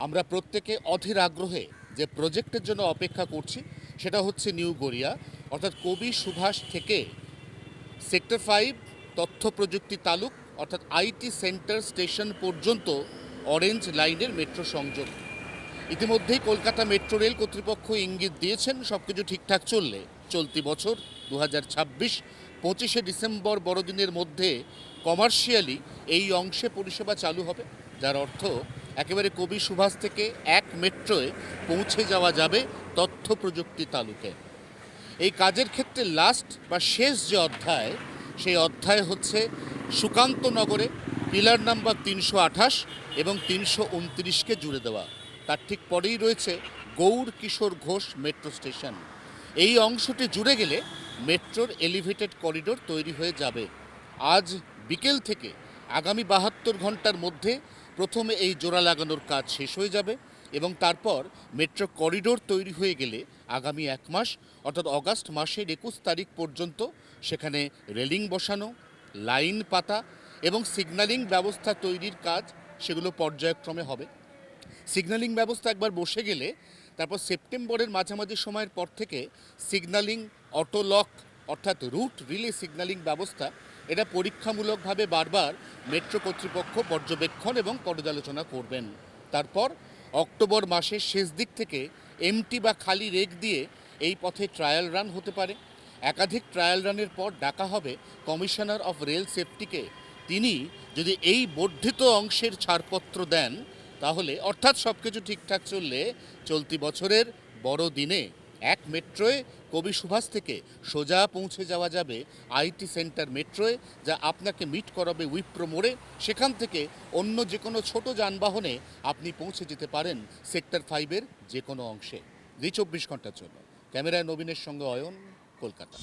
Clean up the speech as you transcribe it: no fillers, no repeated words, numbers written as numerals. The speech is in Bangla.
আমরা প্রত্যেকে অধীর আগ্রহে যে প্রজেক্টের জন্য অপেক্ষা করছি সেটা হচ্ছে নিউ গড়িয়া, অর্থাৎ কবি সুভাষ থেকে সেক্টর 5 তথ্য প্রযুক্তি তালুক অর্থাৎ আইটি সেন্টার স্টেশন পর্যন্ত অরেঞ্জ লাইনের মেট্রো সংযোগ। ইতিমধ্যেই কলকাতা মেট্রো রেল কর্তৃপক্ষ ইঙ্গিত দিয়েছেন সব কিছু ঠিকঠাক চললে চলতি বছর 2026 25শে ডিসেম্বর বড়দিনের মধ্যে কমার্শিয়ালি এই অংশে পরিষেবা চালু হবে, যার অর্থ একেবারে কবি সুভাষ থেকে এক মেট্রোয় পৌঁছে যাওয়া যাবে তথ্য প্রযুক্তি তালুকে। এই কাজের ক্ষেত্রে লাস্ট বা শেষ যে অধ্যায়, সেই অধ্যায় হচ্ছে সুকান্তনগরে পিলার নাম্বার 328 এবং 329কে জুড়ে দেওয়া। তার ঠিক পরেই রয়েছে গৌর কিশোর ঘোষ মেট্রো স্টেশন। এই অংশটি জুড়ে গেলে মেট্রোর এলিভেটেড করিডোর তৈরি হয়ে যাবে। আজ বিকেল থেকে আগামী 72 ঘন্টার মধ্যে প্রথমে এই জোড়া লাগানোর কাজ শেষ হয়ে যাবে এবং তারপর মেট্রো করিডোর তৈরি হয়ে গেলে আগামী 1 মাস অর্থাৎ অগাস্ট মাসের 21 তারিখ পর্যন্ত সেখানে রেলিং বসানো, লাইন পাতা এবং সিগন্যালিং ব্যবস্থা তৈরির কাজ সেগুলো পর্যায়ক্রমে হবে। সিগন্যালিং ব্যবস্থা একবার বসে গেলে তারপর সেপ্টেম্বরের মাঝামাঝি সময়ের পর থেকে সিগন্যালিং অটো লক অর্থাৎ রুট রিলে সিগন্যালিং ব্যবস্থা এটা পরীক্ষামূলকভাবে বারবার মেট্রো কর্তৃপক্ষ পর্যবেক্ষণ এবং পর্যালোচনা করবেন। তারপর অক্টোবর মাসের শেষ দিক থেকে এমটি বা খালি রেক দিয়ে এই পথে ট্রায়াল রান হতে পারে। একাধিক ট্রায়াল রানের পর ডাকা হবে কমিশনার অফ রেল সেফটিকে। তিনি যদি এই বর্ধিত অংশের ছাড়পত্র দেন তাহলে অর্থাৎ সব কিছু ঠিকঠাক চললে চলতি বছরের বড়দিনে এক মেট্রোয় কবি সুভাষ থেকে সোজা পৌঁছে যাওয়া যাবে আইটি সেন্টার মেট্রোয়, যা আপনাকে মিট করাবে উইপ্রো মোড়ে। সেখান থেকে অন্য যে কোনো ছোট যানবাহনে আপনি পৌঁছে যেতে পারেন সেক্টর 5-এর যে কোনো অংশে। 24 ঘন্টার জন্য। ক্যামেরায় নবীনের সঙ্গে অয়ন, কলকাতা।